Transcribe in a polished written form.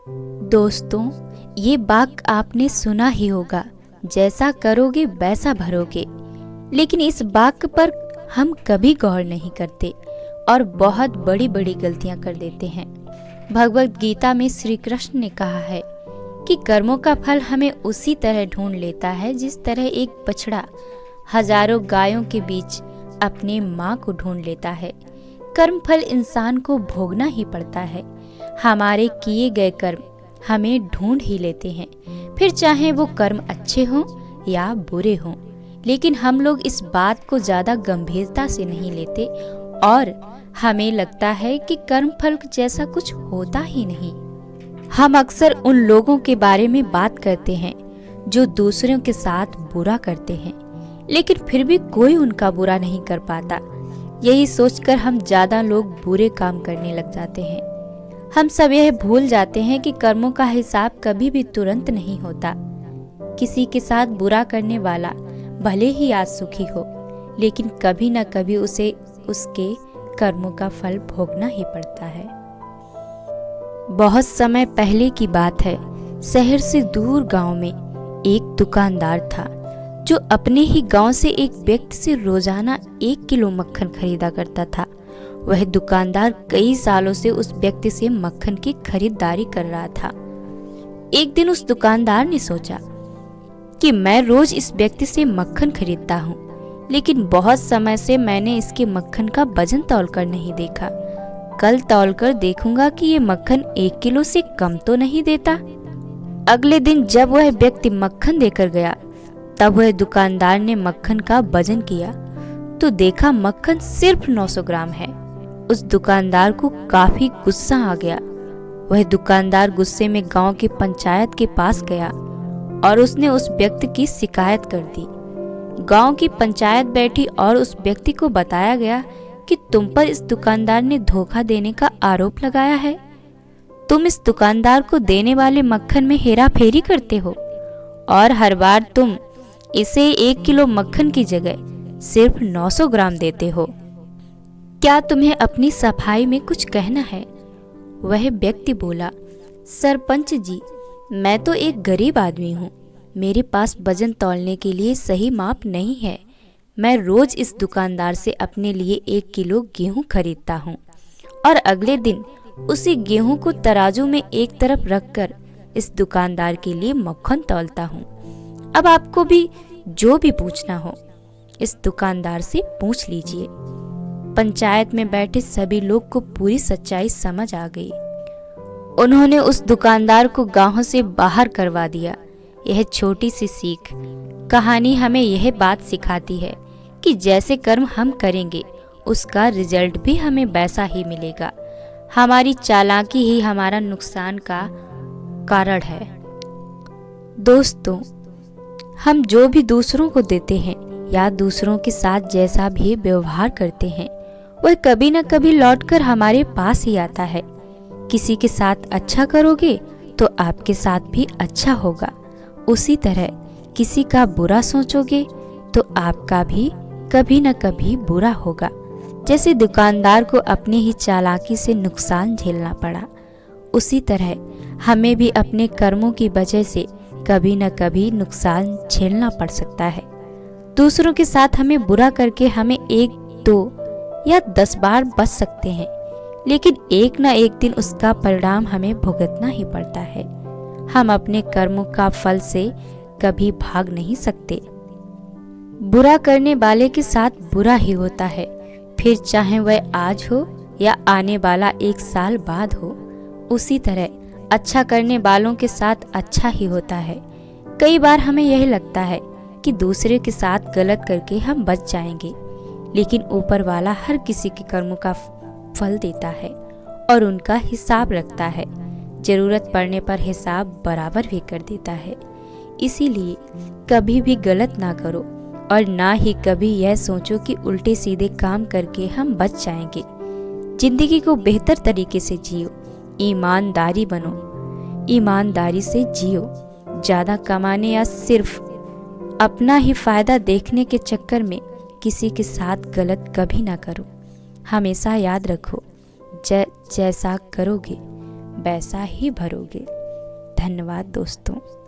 दोस्तों, ये बात आपने सुना ही होगा, जैसा करोगे वैसा भरोगे। लेकिन इस बात पर हम कभी गौर नहीं करते और बहुत बड़ी बड़ी गलतियां कर देते हैं। भगवत गीता में श्री कृष्ण ने कहा है कि कर्मों का फल हमें उसी तरह ढूंढ लेता है जिस तरह एक बछड़ा हजारों गायों के बीच अपने माँ को ढूंढ लेता है। कर्म फल इंसान को भोगना ही पड़ता है। हमारे किए गए कर्म हमें ढूंढ ही लेते हैं, फिर चाहे वो कर्म अच्छे हों या बुरे हों। लेकिन हम लोग इस बात को ज़्यादा गंभीरता से नहीं लेते और हमें लगता है कि कर्म फल जैसा कुछ होता ही नहीं। हम अक्सर उन लोगों के बारे में बात करते हैं जो दूसरों के साथ बुरा करते हैं, लेकिन फिर भी कोई उनका बुरा नहीं कर पाता। यही सोचकर हम ज़्यादा लोग बुरे काम करने लग जाते हैं। हम सब यह भूल जाते हैं कि कर्मों का हिसाब कभी भी तुरंत नहीं होता। किसी के साथ बुरा करने वाला भले ही आज सुखी हो, लेकिन कभी न कभी उसे उसके कर्मों का फल भोगना ही पड़ता है। बहुत समय पहले की बात है, शहर से दूर गांव में एक दुकानदार था जो अपने ही गांव से एक व्यक्ति से रोजाना 1 किलो मक्खन खरीदा करता था। वह दुकानदार कई सालों से उस व्यक्ति से मक्खन की खरीदारी कर रहा था। एक दिन उस दुकानदार ने सोचा कि मैं रोज इस व्यक्ति से मक्खन खरीदता हूँ, लेकिन बहुत समय से मैंने इसके मक्खन का वजन तौलकर नहीं देखा। कल तौलकर देखूंगा कि ये मक्खन 1 किलो से कम तो नहीं देता। अगले दिन जब वह व्यक्ति मक्खन देकर गया, तब वह दुकानदार ने मक्खन का वजन किया तो देखा मक्खन सिर्फ 900 ग्राम है। उस दुकानदार को काफी गुस्सा आ गया। वह दुकानदार गुस्से में गांव की पंचायत के पास गया और उसने उस व्यक्ति की शिकायत कर दी। गांव की पंचायत बैठी और उस व्यक्ति को बताया गया कि तुम पर इस दुकानदार ने धोखा देने का आरोप लगाया है। तुम इस दुकानदार को देने वाले मक्खन में हेरा फेरी करते हो और हर बार तुम इसे 1 किलो मक्खन की जगह सिर्फ 900 ग्राम देते हो। क्या तुम्हें अपनी सफाई में कुछ कहना है? वह व्यक्ति बोला, सरपंच जी, मैं तो एक गरीब आदमी हूँ। मेरे पास वजन तौलने के लिए सही माप नहीं है। मैं रोज इस दुकानदार से अपने लिए 1 किलो गेहूँ खरीदता हूँ और अगले दिन उसी गेहूँ को तराजू में एक तरफ रखकर इस दुकानदार के लिए मक्खन तौलता हूँ। अब आपको भी जो भी पूछना हो इस दुकानदार से पूछ लीजिए। पंचायत में बैठे सभी लोग को पूरी सच्चाई समझ आ गई। उन्होंने उस दुकानदार को गांव से बाहर करवा दिया। यह छोटी सी सीख कहानी हमें यह बात सिखाती है कि जैसे कर्म हम करेंगे उसका रिजल्ट भी हमें वैसा ही मिलेगा। हमारी चालाकी ही हमारा नुकसान का कारण है। दोस्तों, हम जो भी दूसरों को देते हैं या दूसरों के साथ जैसा भी व्यवहार करते हैं, वह कभी न कभी लौटकर हमारे पास ही आता है। किसी के साथ अच्छा करोगे तो आपके साथ भी अच्छा होगा। उसी तरह किसी का बुरा सोचोगे तो आपका भी कभी न कभी बुरा होगा। जैसे दुकानदार को अपनी ही चालाकी से नुकसान झेलना पड़ा, उसी तरह हमें भी अपने कर्मों की वजह से कभी न कभी नुकसान झेलना पड़ सकता है। दूसरों के साथ हमें बुरा करके हमें 1, 2 या 10 बार बच सकते हैं, लेकिन एक न एक दिन उसका परिणाम हमें भुगतना ही पड़ता है। हम अपने कर्मों का फल से कभी भाग नहीं सकते। बुरा करने वाले के साथ बुरा ही होता है, फिर चाहे वह आज हो या आने वाला 1 साल बाद हो। उसी तरह अच्छा करने वालों के साथ अच्छा ही होता है। कई बार हमें यह लगता है कि दूसरे के साथ गलत करके हम बच जाएंगे, लेकिन ऊपर वाला हर किसी के कर्मों का फल देता है और उनका हिसाब रखता है। जरूरत पड़ने पर हिसाब बराबर भी कर देता है। इसीलिए कभी भी गलत ना करो और ना ही कभी यह सोचो कि उल्टे सीधे काम करके हम बच जाएंगे। जिंदगी को बेहतर तरीके से जियो, ईमानदारी बनो, ईमानदारी से जियो। ज्यादा कमाने या सिर्फ अपना ही फायदा देखने के चक्कर में किसी के साथ गलत कभी ना करो। हमेशा याद रखो, जैसा करोगे वैसा ही भरोगे। धन्यवाद दोस्तों।